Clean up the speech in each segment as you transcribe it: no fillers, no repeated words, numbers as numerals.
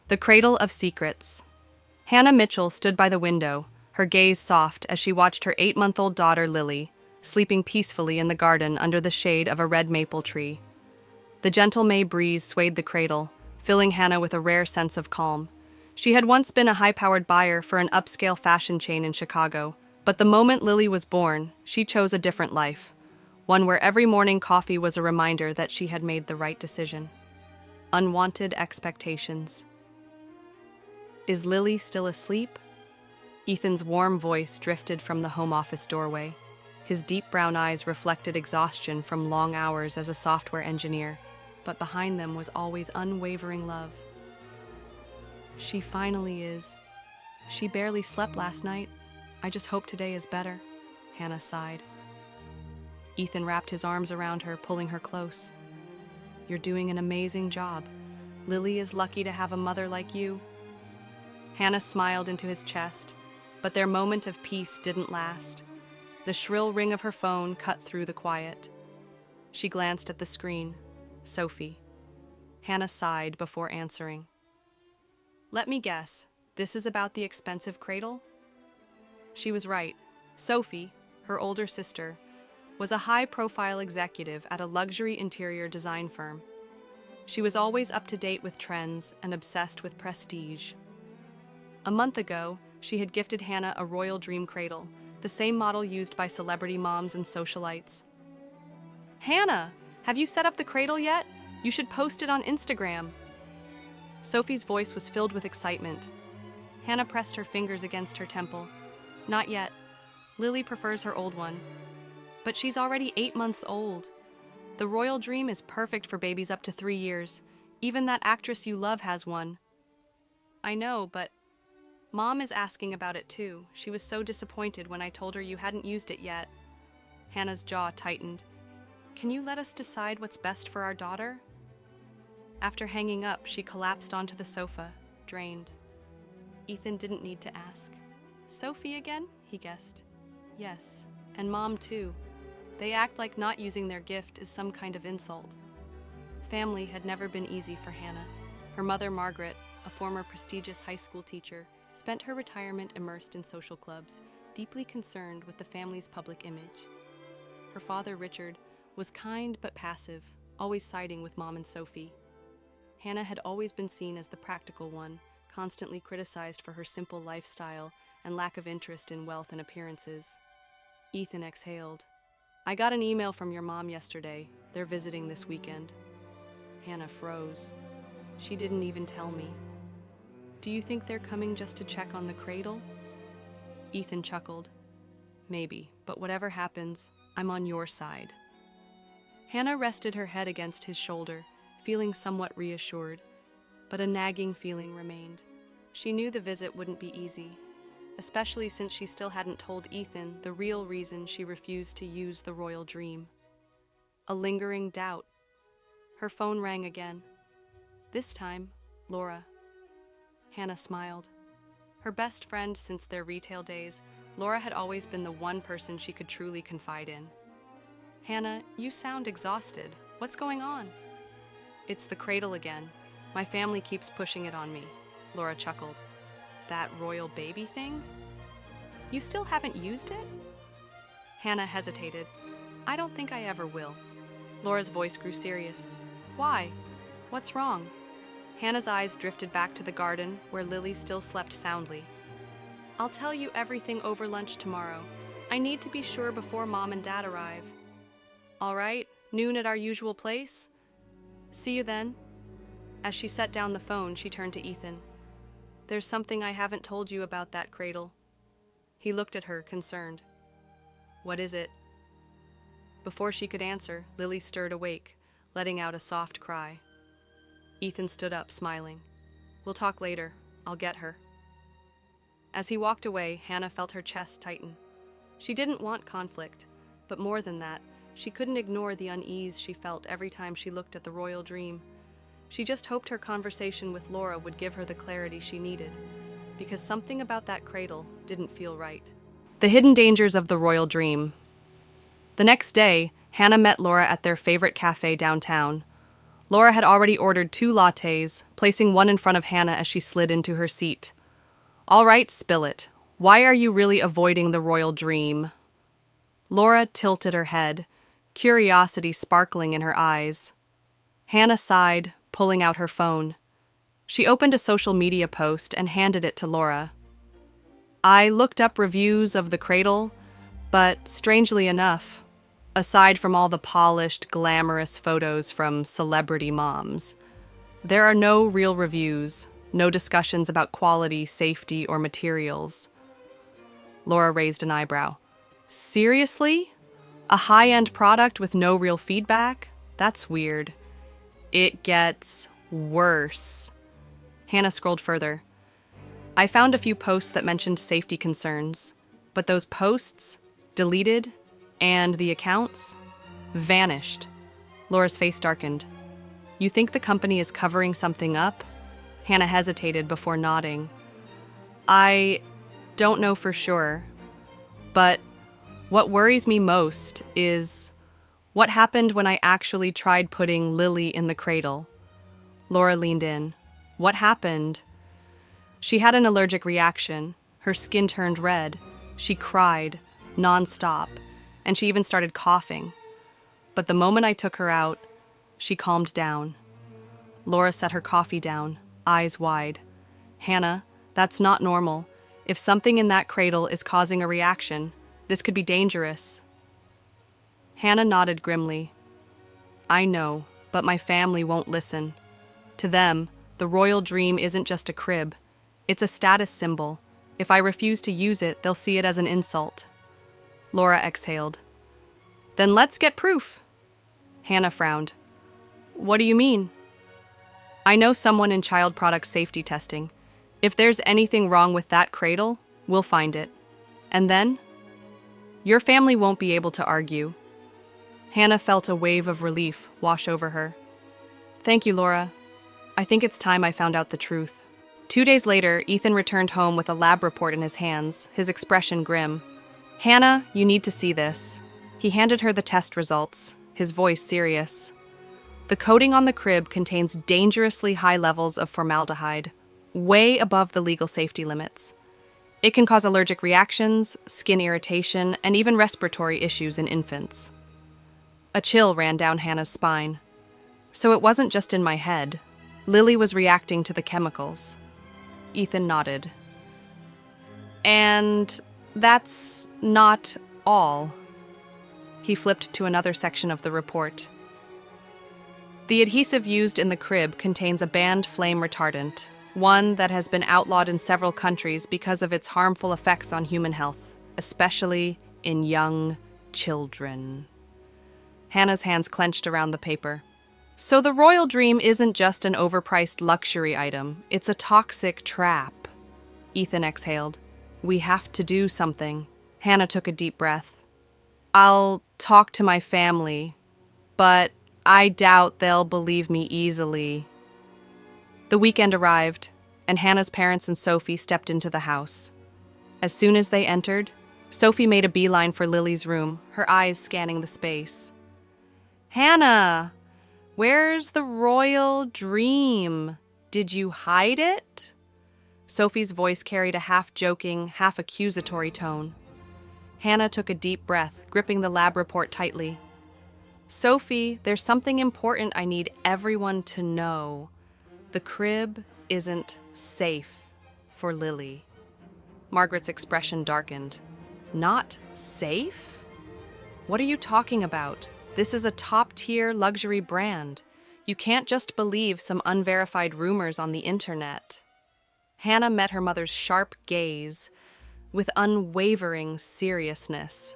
The Cradle of Secrets. Hannah Mitchell stood by the window, her gaze soft as she watched her 8-month-old daughter Lily, sleeping peacefully in the garden under the shade of a red maple tree. The gentle May breeze swayed the cradle, filling Hannah with a rare sense of calm. She had once been a high-powered buyer for an upscale fashion chain in Chicago, but the moment Lily was born, she chose a different life, one where every morning coffee was a reminder that she had made the right decision. Unwanted expectations. Is Lily still asleep? Ethan's warm voice drifted from the home office doorway. His deep brown eyes reflected exhaustion from long hours as a software engineer, but behind them was always unwavering love. She finally is. She barely slept last night. I just hope today is better, Hannah sighed. Ethan wrapped his arms around her, pulling her close. You're doing an amazing job. Lily is lucky to have a mother like you. Hannah smiled into his chest, but their moment of peace didn't last. The shrill ring of her phone cut through the quiet. She glanced at the screen. Sophie. Hannah sighed before answering. Let me guess, this is about the expensive cradle? She was right. Sophie, her older sister, was a high-profile executive at a luxury interior design firm. She was always up to date with trends and obsessed with prestige. A month ago, she had gifted Hannah a royal dream cradle, the same model used by celebrity moms and socialites. Hannah, have you set up the cradle yet? You should post it on Instagram. Sophie's voice was filled with excitement. Hannah pressed her fingers against her temple. Not yet. Lily prefers her old one. But she's already 8 months old. The royal dream is perfect for babies up to 3 years. Even that actress you love has one. I know, but Mom is asking about it too. She was so disappointed when I told her you hadn't used it yet. Hannah's jaw tightened. Can you let us decide what's best for our daughter? After hanging up, she collapsed onto the sofa, drained. Ethan didn't need to ask. Sophie again? He guessed. Yes, and Mom too. They act like not using their gift is some kind of insult. Family had never been easy for Hannah. Her mother, Margaret, a former prestigious high school teacher, spent her retirement immersed in social clubs, deeply concerned with the family's public image. Her father, Richard, was kind but passive, always siding with Mom and Sophie. Hannah had always been seen as the practical one, constantly criticized for her simple lifestyle and lack of interest in wealth and appearances. Ethan exhaled. I got an email from your mom yesterday. They're visiting this weekend. Hannah froze. She didn't even tell me. Do you think they're coming just to check on the cradle? Ethan chuckled. Maybe, but whatever happens, I'm on your side. Hannah rested her head against his shoulder, feeling somewhat reassured, but a nagging feeling remained. She knew the visit wouldn't be easy, especially since she still hadn't told Ethan the real reason she refused to use the royal dream. A lingering doubt. Her phone rang again. This time, Laura. Hannah smiled. Her best friend since their retail days, Laura had always been the one person she could truly confide in. Hannah, you sound exhausted. What's going on? It's the cradle again. My family keeps pushing it on me, Laura chuckled. That royal baby thing? You still haven't used it? Hannah hesitated. I don't think I ever will. Laura's voice grew serious. Why? What's wrong? Hannah's eyes drifted back to the garden, where Lily still slept soundly. I'll tell you everything over lunch tomorrow. I need to be sure before Mom and Dad arrive. All right, noon at our usual place? See you then. As she set down the phone, she turned to Ethan. There's something I haven't told you about that cradle. He looked at her, concerned. What is it? Before she could answer, Lily stirred awake, letting out a soft cry. Ethan stood up, smiling. We'll talk later. I'll get her. As he walked away, Hannah felt her chest tighten. She didn't want conflict, but more than that, she couldn't ignore the unease she felt every time she looked at the royal dream. She just hoped her conversation with Laura would give her the clarity she needed, because something about that cradle didn't feel right. The hidden dangers of the royal dream. The next day, Hannah met Laura at their favorite cafe downtown. Laura had already ordered 2 lattes, placing one in front of Hannah as she slid into her seat. "All right, spill it. Why are you really avoiding the royal dream?" Laura tilted her head, curiosity sparkling in her eyes. Hannah sighed, pulling out her phone. She opened a social media post and handed it to Laura. "I looked up reviews of the cradle, but strangely enough, aside from all the polished, glamorous photos from celebrity moms, there are no real reviews, no discussions about quality, safety, or materials." Laura raised an eyebrow. "Seriously? A high-end product with no real feedback? That's weird." "It gets worse." Hannah scrolled further. "I found a few posts that mentioned safety concerns, but those posts deleted, and the accounts vanished." Laura's face darkened. "You think the company is covering something up?" Hannah hesitated before nodding. "I don't know for sure, but what worries me most is what happened when I actually tried putting Lily in the cradle." Laura leaned in. "What happened?" "She had an allergic reaction. Her skin turned red. She cried, nonstop, and she even started coughing. But the moment I took her out, she calmed down." Laura set her coffee down, eyes wide. "Hannah, that's not normal. If something in that cradle is causing a reaction, this could be dangerous." Hannah nodded grimly. "I know, but my family won't listen. To them, the royal dream isn't just a crib. It's a status symbol. If I refuse to use it, they'll see it as an insult." Laura exhaled. "Then let's get proof." Hannah frowned. "What do you mean?" "I know someone in child product safety testing. If there's anything wrong with that cradle, we'll find it. And then? Your family won't be able to argue." Hannah felt a wave of relief wash over her. "Thank you, Laura. I think it's time I found out the truth." 2 days later, Ethan returned home with a lab report in his hands, his expression grim. "Hannah, you need to see this." He handed her the test results, his voice serious. "The coating on the crib contains dangerously high levels of formaldehyde, way above the legal safety limits. It can cause allergic reactions, skin irritation, and even respiratory issues in infants." A chill ran down Hannah's spine. "So it wasn't just in my head. Lily was reacting to the chemicals." Ethan nodded. "And that's not all." He flipped to another section of the report. "The adhesive used in the crib contains a banned flame retardant, one that has been outlawed in several countries because of its harmful effects on human health, especially in young children." Hannah's hands clenched around the paper. "So the royal dream isn't just an overpriced luxury item, it's a toxic trap." Ethan exhaled. "We have to do something." Hannah took a deep breath. "I'll talk to my family, but I doubt they'll believe me easily." The weekend arrived, and Hannah's parents and Sophie stepped into the house. As soon as they entered, Sophie made a beeline for Lily's room, her eyes scanning the space. "Hannah! Where's the royal dream? Did you hide it?" Sophie's voice carried a half-joking, half-accusatory tone. Hannah took a deep breath, gripping the lab report tightly. "Sophie, there's something important I need everyone to know. The crib isn't safe for Lily." Margaret's expression darkened. "Not safe? What are you talking about? This is a top-tier luxury brand. You can't just believe some unverified rumors on the internet." Hannah met her mother's sharp gaze with unwavering seriousness.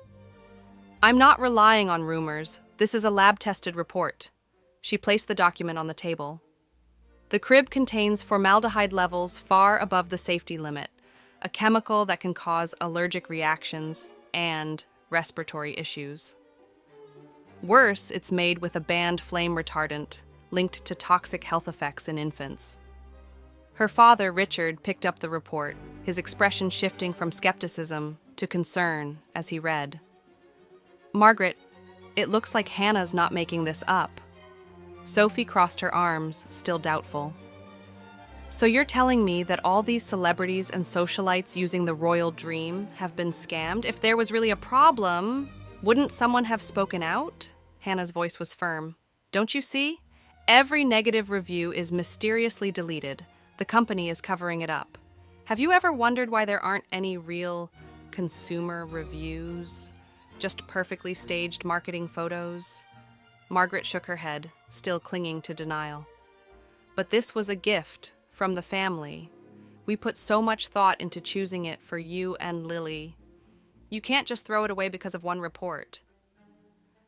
"I'm not relying on rumors. This is a lab-tested report." She placed the document on the table. "The crib contains formaldehyde levels far above the safety limit, a chemical that can cause allergic reactions and respiratory issues. Worse, it's made with a banned flame retardant linked to toxic health effects in infants." Her father, Richard, picked up the report, his expression shifting from skepticism to concern as he read. "Margaret, it looks like Hannah's not making this up." Sophie crossed her arms, still doubtful. So you're telling me that all these celebrities and socialites using the royal dream have been scammed? If there was really a problem, wouldn't someone have spoken out? Hannah's voice was firm. Don't you see? Every negative review is mysteriously deleted. The company is covering it up. Have you ever wondered why there aren't any real consumer reviews? Just perfectly staged marketing photos? Margaret shook her head, still clinging to denial. But this was a gift from the family. We put so much thought into choosing it for you and Lily. You can't just throw it away because of one report.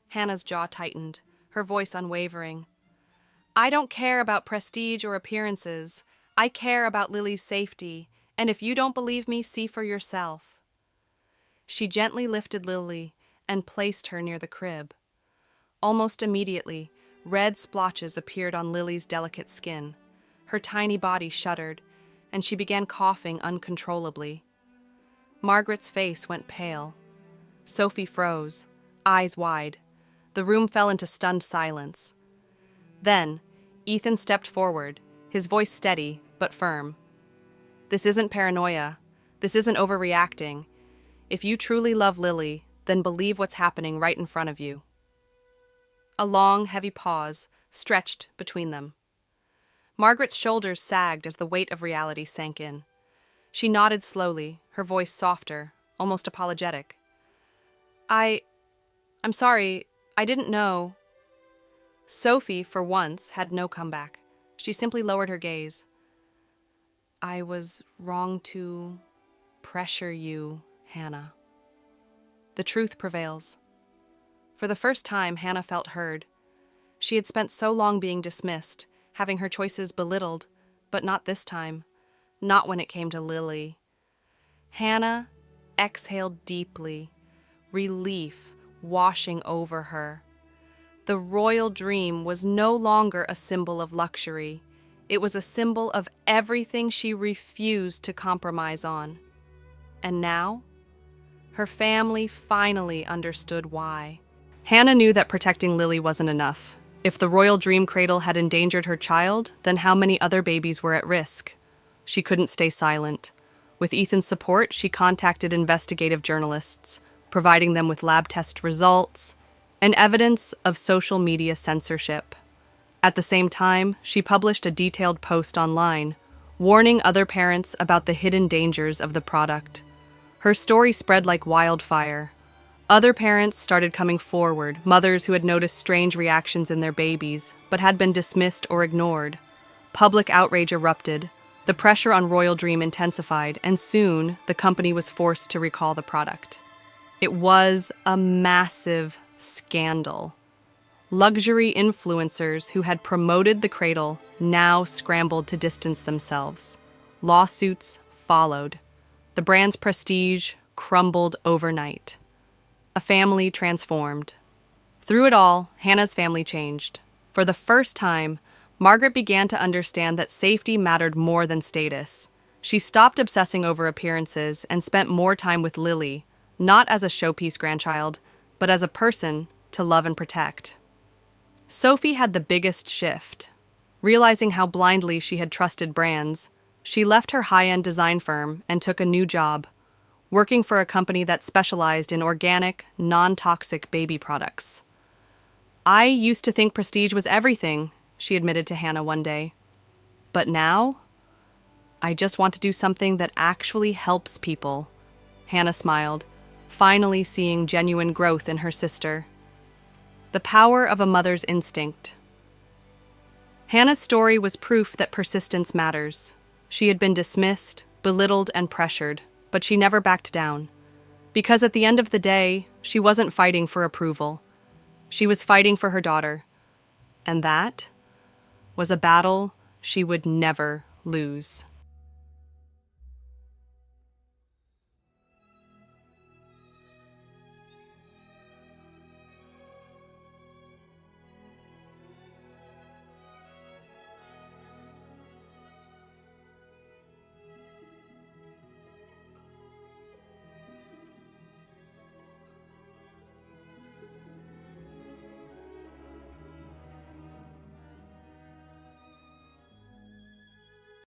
Hannah's jaw tightened, her voice unwavering. I don't care about prestige or appearances. I care about Lily's safety, and if you don't believe me, see for yourself. She gently lifted Lily and placed her near the crib. Almost immediately, red splotches appeared on Lily's delicate skin. Her tiny body shuddered, and she began coughing uncontrollably. Margaret's face went pale. Sophie froze, eyes wide. The room fell into stunned silence. Then, Ethan stepped forward, his voice steady but firm. This isn't paranoia. This isn't overreacting. If you truly love Lily, then believe what's happening right in front of you. A long, heavy pause stretched between them. Margaret's shoulders sagged as the weight of reality sank in. She nodded slowly, her voice softer, almost apologetic. I'm sorry, I didn't know. Sophie, for once, had no comeback. She simply lowered her gaze. I was wrong to pressure you, Hannah. The truth prevails. For the first time, Hannah felt heard. She had spent so long being dismissed, having her choices belittled, but not this time. Not when it came to Lily. Hannah exhaled deeply, relief washing over her. The royal dream was no longer a symbol of luxury. It was a symbol of everything she refused to compromise on. And now, her family finally understood why. Hannah knew that protecting Lily wasn't enough. If the royal dream cradle had endangered her child, then how many other babies were at risk? She couldn't stay silent. With Ethan's support, she contacted investigative journalists, providing them with lab test results and evidence of social media censorship. At the same time, she published a detailed post online, warning other parents about the hidden dangers of the product. Her story spread like wildfire. Other parents started coming forward, mothers who had noticed strange reactions in their babies, but had been dismissed or ignored. Public outrage erupted. The pressure on Royal Dream intensified, and soon the company was forced to recall the product. It was a massive scandal. Luxury influencers who had promoted the cradle now scrambled to distance themselves. Lawsuits followed. The brand's prestige crumbled overnight. A family transformed. Through it all, Hannah's family changed. For the first time, Margaret began to understand that safety mattered more than status. She stopped obsessing over appearances and spent more time with Lily, not as a showpiece grandchild, but as a person to love and protect. Sophie had the biggest shift. Realizing how blindly she had trusted brands, she left her high-end design firm and took a new job, working for a company that specialized in organic, non-toxic baby products. I used to think prestige was everything, she admitted to Hannah one day. But now, I just want to do something that actually helps people. Hannah smiled, finally seeing genuine growth in her sister. The power of a mother's instinct. Hannah's story was proof that persistence matters. She had been dismissed, belittled, and pressured, but she never backed down. Because at the end of the day, she wasn't fighting for approval. She was fighting for her daughter. And that was a battle she would never lose.